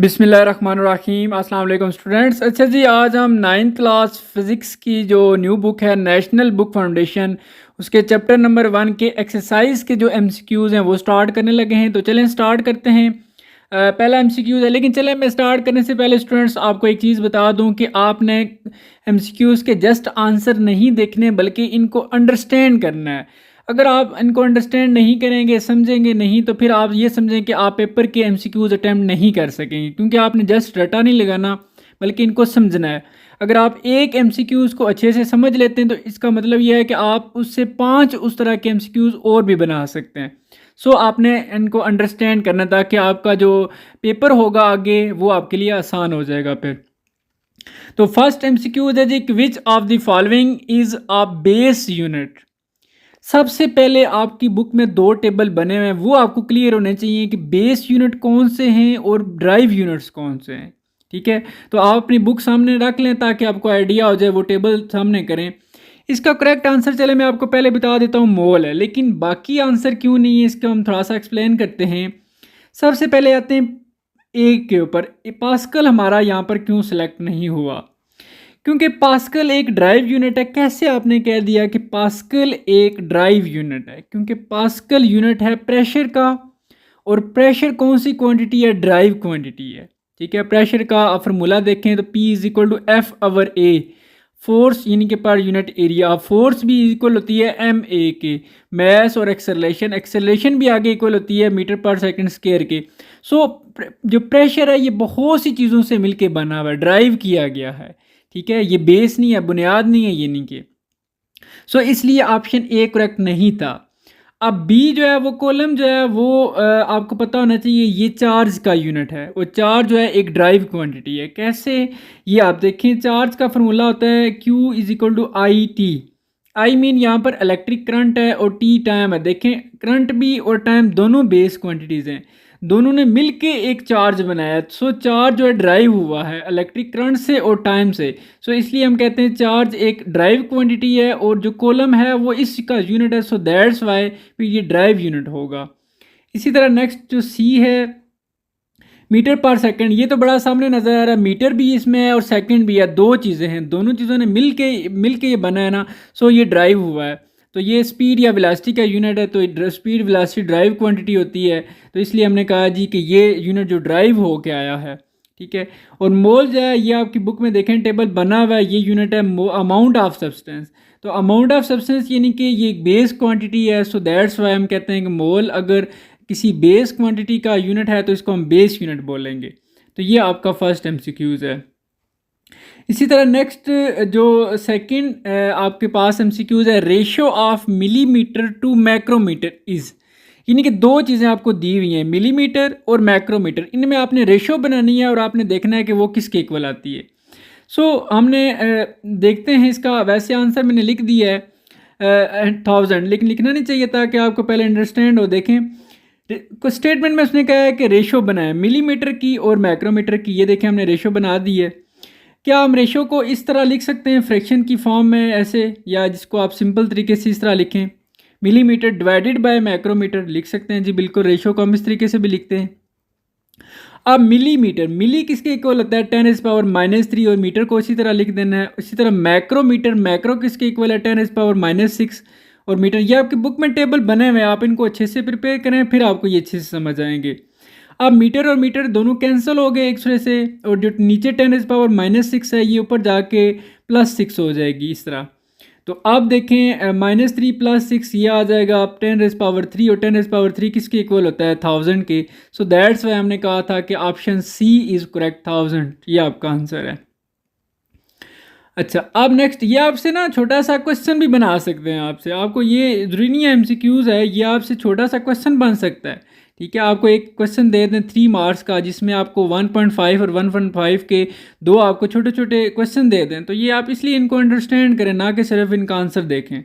बिस्मिल्लाहिर्रहमानिर्रहीम अस्सलाम वालेकुम स्टूडेंट्स। अच्छा जी, आज हम 9th क्लास फ़िज़िक्स की जो न्यू बुक है नेशनल बुक फाउंडेशन, उसके चैप्टर नंबर 1 के एक्सरसाइज के जो एमसीक्यूज़ हैं वो स्टार्ट करने लगे हैं। तो चलें स्टार्ट करते हैं। पहला एमसीक्यूज़ है, लेकिन चलें मैं स्टार्ट करने से पहले स्टूडेंट्स आपको एक चीज़ बता दूं कि आपने एमसीक्यूज़ के जस्ट आंसर नहीं देखने बल्कि इनको अंडरस्टैंड करना है। अगर आप इनको अंडरस्टैंड नहीं करेंगे, समझेंगे नहीं, तो फिर आप ये समझें कि आप पेपर के एमसीक्यूज़ अटैम्प्ट नहीं कर सकेंगे, क्योंकि आपने जस्ट रटा नहीं लगाना बल्कि इनको समझना है। अगर आप एक एमसीक्यूज़ को अच्छे से समझ लेते हैं तो इसका मतलब यह है कि आप उससे 5 उस तरह के एमसीक्यूज़ और भी बना सकते हैं। सो आपने इनको अंडरस्टैंड करना ताकि आपका जो पेपर होगा आगे वो आपके लिए आसान हो जाएगा फिर। तो फर्स्ट एमसीक्यूज़ है जी, which of the following is a base unit. सबसे पहले आपकी बुक में 2 टेबल बने हुए हैं, वो आपको क्लियर होने चाहिए कि बेस यूनिट कौन से हैं और ड्राइव यूनिट्स कौन से हैं। ठीक है, तो आप अपनी बुक सामने रख लें ताकि आपको आइडिया हो जाए, वो टेबल सामने करें। इसका करेक्ट आंसर चले मैं आपको पहले बता देता हूँ, मोल है, लेकिन बाकी आंसर क्यों नहीं है इसका हम थोड़ा सा एक्सप्लेन करते हैं। सबसे पहले आते हैं एक के ऊपर, पास्कल हमारा यहाँ पर क्यों सिलेक्ट नहीं हुआ, क्योंकि पास्कल एक ड्राइव यूनिट है। कैसे आपने कह दिया कि पास्कल एक ड्राइव यूनिट है? क्योंकि पास्कल यूनिट है प्रेशर का, और प्रेशर कौन सी क्वांटिटी है? ड्राइव क्वांटिटी है। ठीक है, प्रेशर का फार्मूला देखें तो P is equal to F over A, force यानी कि पर यूनिट एरिया। फोर्स भी इक्वल होती है एम ए के, मैस और एक्सेलरेशन, एक्सेलरेशन भी आगे इक्वल होती है मीटर पर सेकंड स्क्वायर के। सो जो प्रेशर है ये बहुत सी चीज़ों से मिलके बना हुआ है, ड्राइव किया गया है। ठीक है, ये बेस नहीं है, बुनियाद नहीं है ये, नहीं कि सो इसलिए ऑप्शन ए करेक्ट नहीं था। अब बी जो है वो कॉलम जो है वो आपको पता होना चाहिए, ये चार्ज का यूनिट है, वो चार्ज जो है एक ड्राइव क्वांटिटी है। कैसे? ये आप देखें, चार्ज का फार्मूला होता है Q is equal to I T. I mean यहाँ पर इलेक्ट्रिक करंट है और टी टाइम है। देखें, करंट भी और टाइम दोनों बेस क्वांटिटीज़ हैं, दोनों ने मिलके एक चार्ज बनाया। सो चार्ज जो है ड्राइव हुआ है इलेक्ट्रिक करंट से और टाइम से। सो इसलिए हम कहते हैं चार्ज एक ड्राइव क्वांटिटी है, और जो कॉलम है वो इसका यूनिट है। सो दैट्स वाई फिर ये ड्राइव यूनिट होगा। इसी तरह नेक्स्ट जो सी है, मीटर पर सेकंड, ये तो बड़ा सामने नज़र आ रहा है, मीटर भी इसमें है और सेकंड भी है, दो चीज़ें हैं, दोनों चीज़ों ने मिल के ये बना है ना। सो ये ड्राइव हुआ है, तो ये स्पीड या वेलोसिटी का यूनिट है, तो स्पीड वेलोसिटी ड्राइव क्वांटिटी होती है। तो इसलिए हमने कहा जी कि ये यूनिट जो ड्राइव हो के आया है। ठीक है, और मोल जो है ये आपकी बुक में देखें टेबल बना हुआ है, ये यूनिट है अमाउंट ऑफ सब्सटेंस। तो अमाउंट ऑफ सब्सटेंस यानी कि ये एक बेस क्वांटिटी है। सो दैट्स वाई हम कहते हैं कि मोल अगर किसी बेस क्वांटिटी का यूनिट है तो इसको हम बेस यूनिट बोलेंगे। तो ये आपका फर्स्ट एमसीक्यूज़ है। इसी तरह नेक्स्ट जो सेकंड आपके पास एमसीक्यूज़ है, ratio of millimetre to micrometre is, यानी कि दो चीज़ें आपको दी हुई हैं, मिलीमीटर और मैक्रोमीटर, इनमें आपने रेशियो बनानी है और आपने देखना है कि वो किसके इक्वल आती है। सो हमने देखते हैं इसका, वैसे आंसर मैंने लिख दिया है 1000, लेकिन लिखना नहीं चाहिए था कि आपको पहले अंडरस्टैंड हो। देखें कुछ स्टेटमेंट में उसने कहा है कि रेशो बनाए मिलीमीटर की और माइक्रोमीटर की। ये देखें हमने रेशो बना दी है। क्या हम रेशो को इस तरह लिख सकते हैं फ्रैक्शन की फॉर्म में ऐसे, या जिसको आप सिंपल तरीके से इस तरह लिखें, मिलीमीटर डिवाइडेड बाय माइक्रोमीटर लिख सकते हैं जी, बिल्कुल। रेशो को हम इस तरीके से भी लिखते हैं। अब मिलीमीटर, मिली किसके इक्वल होता है? 10⁻³ और मीटर को इसी तरह लिख देना है। इसी तरह मैक्रोमीटर, मैक्रो किसके इक्वल है? 10⁻⁻6 और मीटर। ये आपकी बुक में टेबल बने हुए हैं, आप इनको अच्छे से प्रिपेयर करें, फिर आपको ये अच्छे से समझ आएंगे। अब मीटर और मीटर दोनों कैंसिल हो गए एक दूसरे से, और जो नीचे 10⁻⁻6 है ये ऊपर जाके +6 हो जाएगी इस तरह। तो अब देखें -3 + 6 ये आ जाएगा अब 10⁻³ और 10⁻³ किसके इक्वल होता है? 1000 के। सो दैट्स वाई हमने कहा था कि ऑप्शन सी इज़ करेक्ट, 1000 ये आपका आंसर है। अच्छा, अब नेक्स्ट ये आपसे ना छोटा सा क्वेश्चन भी बना सकते हैं आपसे, आपको ये जरूरी नहीं है एमसीक्यूज़ है, ये आपसे छोटा सा क्वेश्चन बन सकता है। ठीक है, आपको एक क्वेश्चन दे दें 3 मार्क्स का, जिसमें आपको 1.5 और 1.5 के दो आपको छोटे छोटे क्वेश्चन दे दें, तो ये आप इसलिए इनको अंडरस्टैंड करें, ना कि सिर्फ इनका आंसर देखें।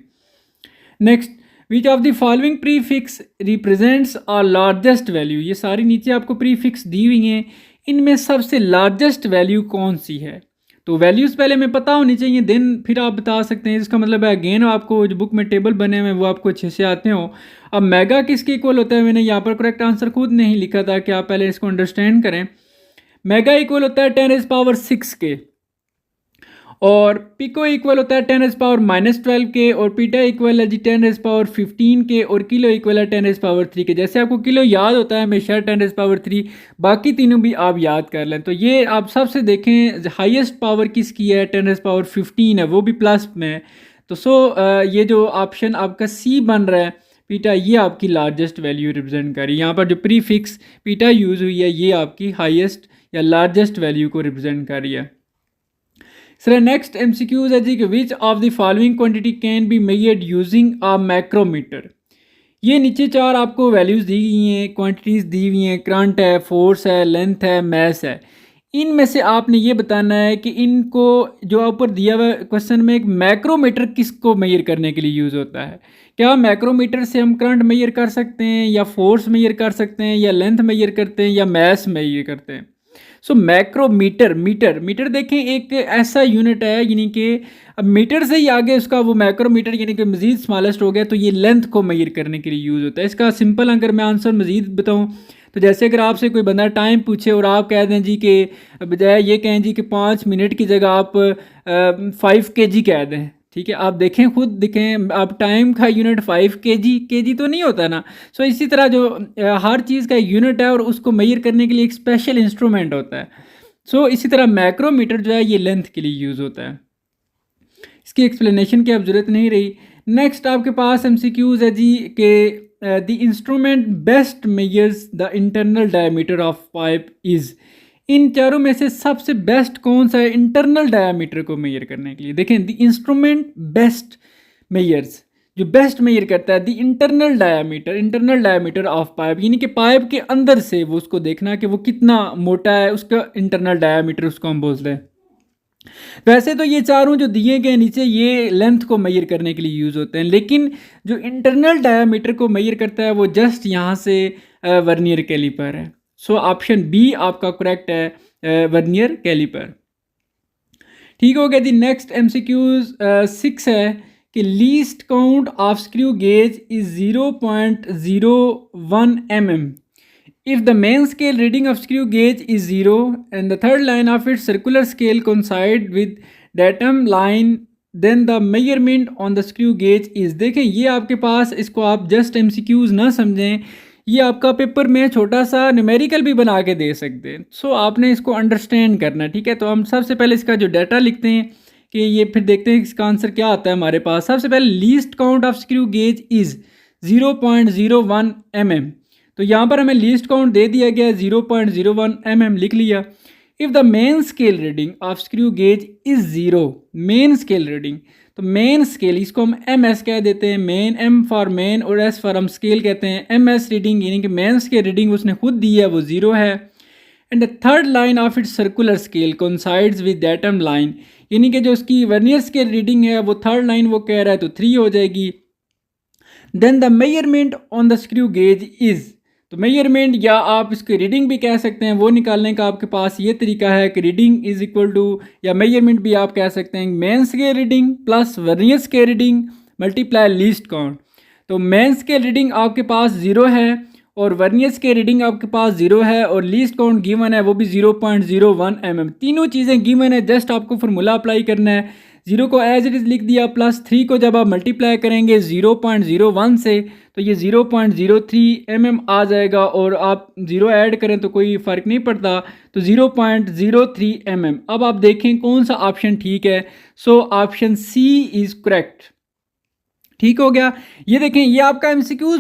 Next, which of the following prefix represents are largest value, ये सारी नीचे आपको प्रीफिक्स दी हुई हैं, इनमें सबसे लार्जेस्ट वैल्यू कौन सी है? तो वैल्यूज़ पहले हमें पता होनी चाहिए, देन फिर आप बता सकते हैं। इसका मतलब है अगेन आपको जो बुक में टेबल बने हुए हैं वो आपको अच्छे से आते हो। अब मेगा किसके इक्वल होता है? मैंने यहाँ पर करेक्ट आंसर खुद नहीं लिखा था कि आप पहले इसको अंडरस्टैंड करें। मेगा इक्वल होता है 10⁻6 के, और पिको इक्वल होता है 10⁻−12 के, और पीटा इक्वल है जी 10⁻15 के, और किलो इक्वल है 10⁻3 के। जैसे आपको किलो याद होता है हमेशा 10⁻3, बाकी तीनों भी आप याद कर लें। तो ये आप सबसे देखें हाईएस्ट पावर किसकी है, 10⁻15 है, वो भी प्लस में है। तो ये जो ऑप्शन आपका सी बन रहा है पीटा, ये आपकी लार्जेस्ट वैल्यू रिप्रेजेंट कर रही है। यहाँ पर जो प्रीफिक्स पीटा यूज़ हुई है ये आपकी हाईएस्ट या लार्जेस्ट वैल्यू को रिप्रेजेंट कर रही है। सर नेक्स्ट एमसीक्यूज है जी कि which of the following quantity can be measured using a micrometer. ये नीचे चार आपको वैल्यूज़ दी गई हैं, क्वांटिटीज़ दी हुई हैं, करंट है, फोर्स है, लेंथ है, मैस है। इनमें से आपने ये बताना है कि इनको जो ऊपर दिया हुआ क्वेश्चन में एक मैक्रोमीटर किसको मेजर करने के लिए यूज़ होता है। क्या मैक्रोमीटर से हम करंट मेजर कर सकते हैं, या फोर्स मेजर कर सकते हैं, या लेंथ मेजर करते हैं, या मैस मेजर करते हैं। सो मैक्रोमीटर, मीटर देखें एक ऐसा यूनिट है, यानी कि अब मीटर से ही आगे उसका वो मैक्रोमीटर यानी कि मज़ीद स्मॉलेस्ट हो गया, तो ये लेंथ को मेजर करने के लिए यूज़ होता है। इसका सिंपल अगर मैं आंसर मज़ीद बताऊँ तो जैसे अगर आपसे कोई बंदा टाइम पूछे और आप कह दें जी कि बजाय ये कहें जी कि 5 मिनट की जगह आप 5 kg कह दें, ठीक है, आप देखें खुद देखें, आप टाइम का यूनिट 5 kg तो नहीं होता ना। सो इसी तरह जो हर चीज़ का यूनिट है और उसको मेजर करने के लिए एक स्पेशल इंस्ट्रूमेंट होता है। सो इसी तरह मैक्रोमीटर जो है ये लेंथ के लिए यूज़ होता है। इसकी एक्सप्लेनेशन की अब ज़रूरत नहीं रही। नेक्स्ट आपके पास एमसीक्यूज़ है जी कि the instrument best measures the internal diameter of pipe is. इन चारों में से सबसे बेस्ट कौन सा है इंटरनल डायमीटर को मेजर करने के लिए। देखें द इंस्ट्रूमेंट बेस्ट मेजर्स, जो बेस्ट मेजर करता है the internal diameter of pipe, यानी कि पाइप के अंदर से वो उसको देखना कि वो कितना मोटा है, उसका इंटरनल डायमीटर उसको हम बोलते हैं। वैसे तो ये चारों जो दिए गए नीचे ये लेंथ को मेजर करने के लिए यूज़ होते हैं, लेकिन जो इंटरनल डायमीटर को मेजर करता है वो जस्ट यहाँ से वर्नियर कैलिपर है। सो ऑप्शन बी आपका करेक्ट है, वर्नियर कैलिपर। ठीक हो गया जी। नेक्स्ट एमसीक्यूज 6 है कि least count of screw gauge is 0.01 mm if the main scale reading of screw gauge is 0 and the third line of its circular scale coincide with datum line then the measurement on the screw gauge is। देखें ये आपके पास, इसको आप just MCQs ना समझें, ये आपका paper में छोटा सा न्यूमेरिकल भी बना के दे सकते हैं। सो आपने इसको अंडरस्टैंड करना, ठीक है। तो हम सबसे पहले इसका जो डाटा लिखते हैं कि ये फिर देखते हैं इसका आंसर क्या आता है हमारे पास। सबसे पहले least count of screw gauge is 0.01 mm, तो यहाँ पर हमें लीस्ट काउंट दे दिया गया 0.01 mm लिख लिया। If the main scale reading of screw gauge is 0, main scale reading, तो मेन स्केल इसको हम MS कह देते हैं, मेन M फॉर मेन और S फॉर हम स्केल कहते हैं। MS रीडिंग यानी कि मेन स्केल रीडिंग उसने खुद दी है वो 0 है। And the third line of its circular scale coincides with datum line, यानी कि जो उसकी वर्नियर स्केल रीडिंग है वो थर्ड लाइन वो कह रहा है तो 3 हो जाएगी। Then the measurement on the screw gauge is, तो मेजरमेंट या आप इसकी रीडिंग भी कह सकते हैं, वो निकालने का आपके पास ये तरीका है कि रीडिंग इज इक्वल टू, या मेजरमेंट भी आप कह सकते हैं main scale reading plus vernier scale reading multiply least count. तो मेन स्केल रीडिंग आपके पास 0 है और वर्नियर स्केल रीडिंग आपके पास 0 है और लीस्ट काउंट गिवन है वो भी 0.01 mm। तीनों चीज़ें गिवन है, जस्ट आपको फार्मूला अप्लाई करना है। 0 को एज इट इज़ लिख दिया, प्लस 3 को जब आप मल्टीप्लाई करेंगे 0.01 से तो ये 0.03 mm आ जाएगा, और आप 0 ऐड करें तो कोई फ़र्क नहीं पड़ता, तो 0.03 mm। अब आप देखें कौन सा ऑप्शन ठीक है। So option C is correct. ठीक हो गया। ये देखें ये आपका MCQs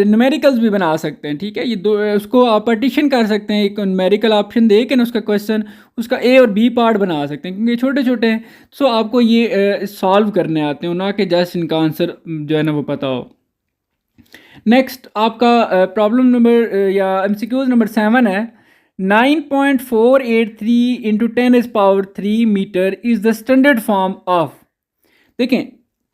न्यूमेरिकल्स भी बना सकते हैं, ठीक है। ये दो उसको आप पार्टीशन कर सकते हैं, एक न्यूमेरिकल ऑप्शन दे के ना उसका क्वेश्चन उसका A और B पार्ट बना सकते हैं क्योंकि छोटे छोटे हैं। सो आपको ये सॉल्व करने आते हो, ना कि जस्ट इनका आंसर जो है ना वो पता हो। नेक्स्ट आपका प्रॉब्लम नंबर या MCQs नंबर 7 है 9.483 into 10⁻³ metre is the standard form of. देखें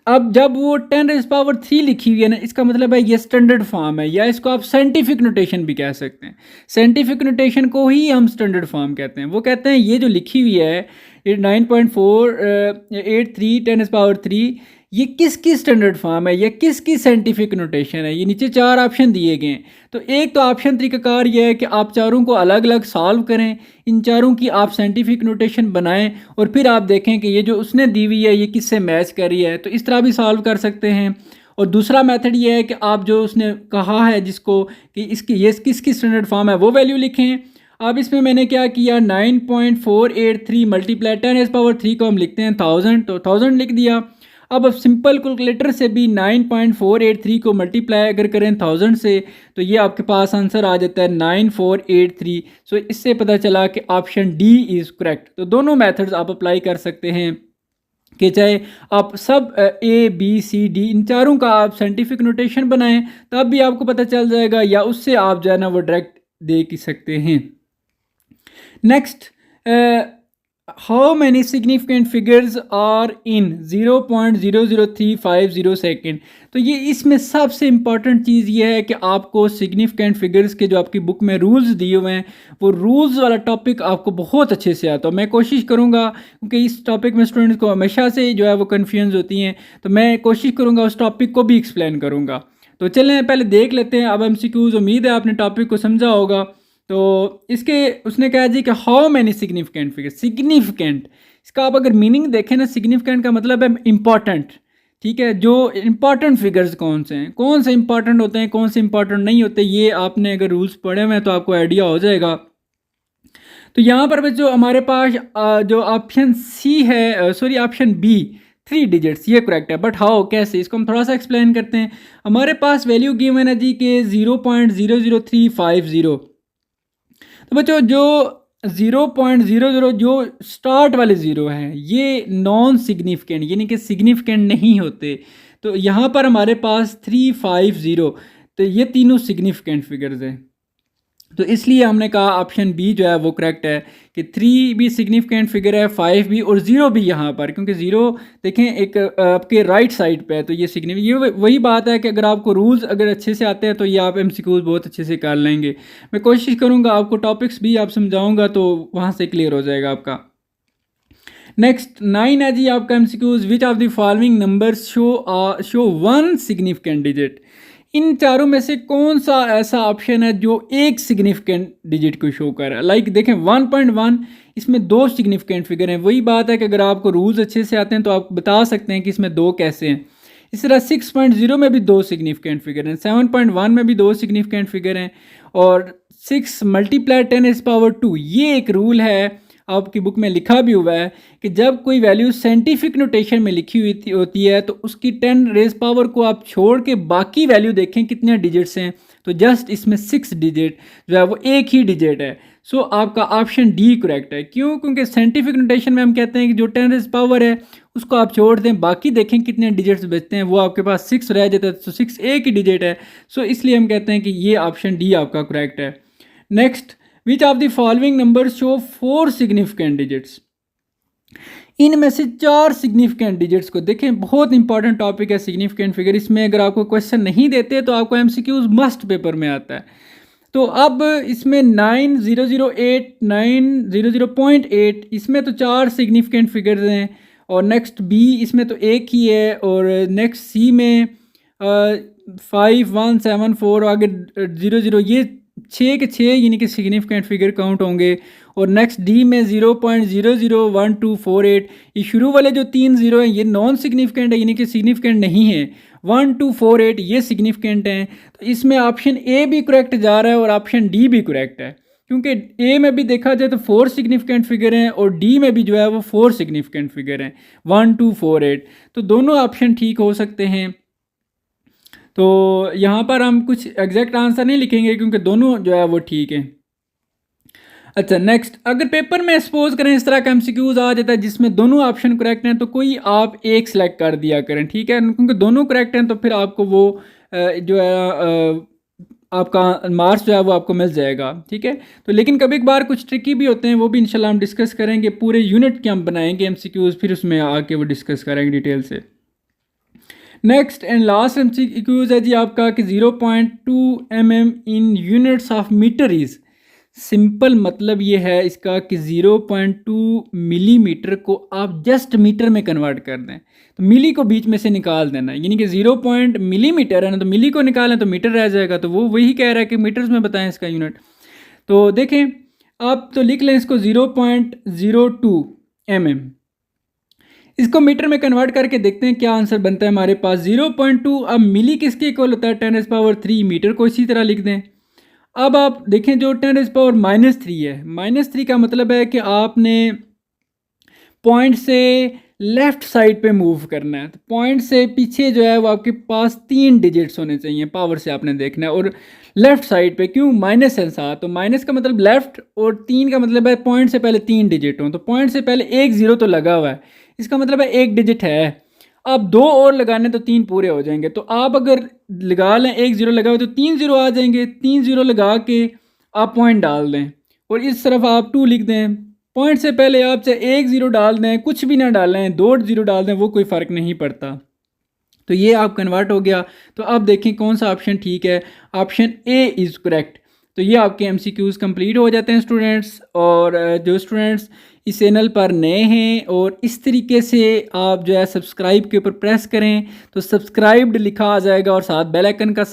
अब जब वो 10⁻³ लिखी हुई है ना, इसका मतलब है ये स्टैंडर्ड फॉर्म है, या इसको आप साइंटिफिक नोटेशन भी कह सकते हैं। साइंटिफिक नोटेशन को ही हम स्टैंडर्ड फॉर्म कहते हैं। वो कहते हैं ये जो लिखी हुई है ये 9.483 10⁻³ ये किसकी स्टैंडर्ड फॉर्म है या किसकी साइंटिफिक नोटेशन है। ये नीचे 4 ऑप्शन दिए गए हैं। तो एक तो ऑप्शन तरीकाकार ये है कि आप चारों को अलग अलग सॉल्व करें, इन चारों की आप साइंटिफिक नोटेशन बनाएं और फिर आप देखें कि ये जो उसने दी हुई है ये किससे मैच कर रही है, तो इस तरह भी सॉल्व कर सकते हैं। और दूसरा मेथड ये है कि आप जो उसने कहा है जिसको कि इसकी ये किसकी स्टैंडर्ड फॉर्म है वो वैल्यू लिखें। अब इसमें मैंने क्या किया, 9.483 मल्टीप्लाई 10⁻³ को हम लिखते हैं 1000, तो 1000 लिख दिया। अब सिंपल कैलकुलेटर से भी 9.483 को मल्टीप्लाई अगर करें 1000 से तो ये आपके पास आंसर आ जाता है 9483। सो इससे पता चला कि ऑप्शन डी इज़ करेक्ट। तो दोनों मेथड्स आप अप्लाई कर सकते हैं कि चाहे आप सब ए बी सी डी इन चारों का आप साइंटिफिक नोटेशन बनाएं तब भी आपको पता चल जाएगा, या उससे आप जो है ना वो डायरेक्ट दे सकते हैं। Next, how many significant figures are in 0.00350 second. तो ये इसमें सबसे इम्पॉर्टेंट चीज़ ये है कि आपको सिग्निफिकेंट फिगर्स के जो आपकी बुक में रूल्स दिए हुए हैं वो रूल्स वाला टॉपिक आपको बहुत अच्छे से आता है। मैं कोशिश करूँगा, क्योंकि इस टॉपिक में स्टूडेंट्स को हमेशा से जो है वो कन्फ्यूजन होती हैं, तो मैं कोशिश करूँगा उस टॉपिक को भी एक्सप्लेन करूँगा। तो चलें पहले देख लेते हैं अब MCQs। उम्मीद है आपने टॉपिक को समझा होगा। तो इसके उसने कहा जी कि how many significant figure. Significant इसका आप अगर मीनिंग देखें ना, सिग्निफिकेंट का मतलब है इम्पॉर्टेंट। ठीक है, जो इम्पॉर्टेंट फिगर्स कौन से हैं, कौन से इम्पॉर्टेंट होते हैं, कौन से इम्पॉर्टेंट नहीं होते, ये आपने अगर रूल्स पढ़े हुए हैं तो आपको आइडिया हो जाएगा। तो यहाँ पर जो हमारे पास जो ऑप्शन सी है, सॉरी ऑप्शन बी 3 डिजिट्स, ये करेक्ट है। बट हाउ, कैसे, इसको हम थोड़ा सा एक्सप्लेन करते हैं। हमारे पास वैल्यू गिवन है जी के 0.00350। तो बच्चों जो 0.00 जो स्टार्ट वाले ज़ीरो हैं ये नॉन सिग्निफिकेंट यानी कि सिग्निफिकेंट नहीं होते। तो यहाँ पर हमारे पास 350, तो ये तीनों सिग्निफिकेंट फिगर्स हैं। तो इसलिए हमने कहा ऑप्शन बी जो है वो करेक्ट है कि 3 भी सिग्निफिकेंट फिगर है, 5 भी और 0 भी यहाँ पर, क्योंकि 0 देखें एक आपके राइट साइड पे है तो ये सिग्निफिकेंट। ये वही बात है कि अगर आपको रूल्स अगर अच्छे से आते हैं तो ये आप MCQs बहुत अच्छे से कर लेंगे। मैं कोशिश करूँगा आपको टॉपिक्स भी आप समझाऊँगा तो वहाँ से क्लियर हो जाएगा आपका। नेक्स्ट 9 है जी आपका MCQs। Which of the following numbers show 1 significant digit. इन चारों में से कौन सा ऐसा ऑप्शन है जो एक सिग्निफिकेंट डिजिट को शो कर रहा है। लाइक देखें 1.1 इसमें 2 सिग्निफिकेंट फिगर हैं। वही बात है कि अगर आपको रूल्स अच्छे से आते हैं तो आप बता सकते हैं कि इसमें 2 कैसे हैं। इस तरह 6.0 में भी 2 सिग्निफिकेंट फिगर हैं, 7.1 में भी 2 सिग्निफिकेंट फिगर हैं, और 6 मल्टीप्लाई 10⁻²। ये एक रूल है, आपकी बुक में लिखा भी हुआ है कि जब कोई वैल्यू साइंटिफिक नोटेशन में लिखी हुई होती है तो उसकी 10⁻² को आप छोड़ के बाकी वैल्यू देखें कितने डिजिट्स हैं, तो जस्ट इसमें 6 डिजिट जो है वो एक ही डिजिट है। सो आपका ऑप्शन डी करेक्ट है। क्यों? क्योंकि साइंटिफिक नोटेशन में हम कहते हैं कि जो 10⁻² है उसको आप छोड़ दें, बाकी देखें कितने डिजिट्स बचते हैं, वो आपके पास 6 रह जाता है, तो 6 एक ही डिजिट है। सो इसलिए हम कहते हैं कि ये ऑप्शन डी आपका करेक्ट है। Next, which of the following number show 4 significant digits. इनमें से 4 सिग्निफिकेंट डिजिट्स को देखें, बहुत इंपॉर्टेंट टॉपिक है सिग्निफिकेंट फिगर। इसमें अगर आपको क्वेश्चन नहीं देते तो आपको MCQs मस्ट पेपर में आता है। तो अब इसमें 9008 900.8 इसमें तो 4 सिग्निफिकेंट फिगर्स हैं, और नेक्स्ट बी इसमें तो एक ही है, और नेक्स्ट सी में 5174 आगे 00, ये 6 के 6 यानी कि सिग्निफिकेंट फिगर काउंट होंगे। और नेक्स्ट डी में 0.001248, ये शुरू वाले जो 3 0 हैं ये नॉन सिग्निफिकेंट है यानी कि सिग्निफिकेंट नहीं है। 1248 ये सिग्निफिकेंट हैं। तो इसमें ऑप्शन ए भी करेक्ट जा रहा है और ऑप्शन डी भी करेक्ट है, क्योंकि ए में भी देखा जाए तो 4 सिग्निफिकेंट फिगर हैं और डी में भी जो है वो 4 सिग्निफिकेंट फिगर हैं 1248। तो दोनों ऑप्शन ठीक हो सकते हैं। तो यहाँ पर हम कुछ एग्जैक्ट आंसर नहीं लिखेंगे क्योंकि दोनों जो है वो ठीक है। अच्छा नेक्स्ट, अगर पेपर में सपोज करें इस तरह का MCQs आ जाता है जिसमें दोनों ऑप्शन करेक्ट हैं तो कोई आप एक सेलेक्ट कर दिया करें, ठीक है, क्योंकि दोनों करेक्ट हैं तो फिर आपको वो जो है आपका मार्क्स जो है वो आपको मिल जाएगा, ठीक है। तो लेकिन कभी कभार कुछ ट्रिकी भी होते हैं, वो भी इंशाल्लाह हम डिस्कस करेंगे। पूरे यूनिट के हम बनाएंगे MCQs, फिर उसमें आके वो डिस्कस करेंगे डिटेल से। नेक्स्ट एंड लास्ट MCQs है जी आपका कि 0.2 mm in units of metre is simple मतलब ये है इसका कि 0.2 मिलीमीटर को आप जस्ट मीटर में कन्वर्ट कर दें, तो मिली को बीच में से निकाल देना, यानी कि 0 मिलीमीटर है ना, तो मिली को निकालें तो मीटर रह जाएगा, तो वो वही कह रहा है कि मीटर्स में बताएं इसका यूनिट। तो देखें आप तो लिख लें इसको 0.02 mm, इसको मीटर में कन्वर्ट करके देखते हैं क्या आंसर बनता है हमारे पास। 0.2 अब मिली किसके इक्वल होता है 10⁻3 मीटर को इसी तरह लिख दें। अब आप देखें जो 10⁻−3 है, -3 का मतलब है कि आपने पॉइंट से लेफ़्ट साइड पे मूव करना है, तो पॉइंट से पीछे जो है वो आपके पास 3 डिजिट्स होने चाहिए, पावर से आपने देखना है। और लेफ़्ट साइड पे क्यों, माइनस है साथ, तो माइनस का मतलब लेफ़्ट और 3 का मतलब है पॉइंट से पहले 3 डिजिट हों, तो पॉइंट से पहले एक ज़ीरो तो लगा हुआ है, इसका मतलब है एक डिजिट है। आप 2 और लगाने तो 3 पूरे हो जाएंगे, तो आप अगर लगा लें एक ज़ीरो लगा हुआ तो 3 ज़ीरो आ जाएंगे, 3 ज़ीरो लगा के आप पॉइंट डाल दें और इस तरफ आप 2 लिख दें। पॉइंट से पहले आप चाहे एक ज़ीरो डाल दें, कुछ भी ना डालें, 2 ज़ीरो डाल दें, वो कोई फ़र्क नहीं पड़ता। तो ये आप कन्वर्ट हो गया। तो अब देखें कौन सा ऑप्शन ठीक है, ऑप्शन ए इज़ करेक्ट। तो ये आपके MCQs कंप्लीट हो जाते हैं स्टूडेंट्स। और जो स्टूडेंट्स इस चैनल पर नए हैं और इस तरीके से आप जो है सब्सक्राइब के ऊपर प्रेस करें तो सब्सक्राइब्ड लिखा आ जाएगा और साथ बेल आइकन का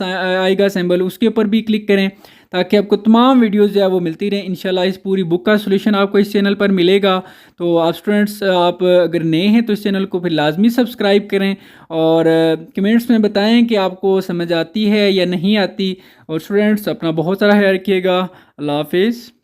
आएगा सिंबल, उसके ऊपर भी क्लिक करें ताकि आपको तमाम वीडियोस जो है वो मिलती रहें। इंशाल्लाह इस पूरी बुक का सोल्यूशन आपको इस चैनल पर मिलेगा। तो आप स्टूडेंट्स आप अगर नए हैं तो इस चैनल को फिर लाजमी सब्सक्राइब करें और कमेंट्स में बताएं कि आपको समझ आती है या नहीं आती। और स्टूडेंट्स अपना बहुत सारा ख्याल रखिएगा। अल्लाह हाफिज़।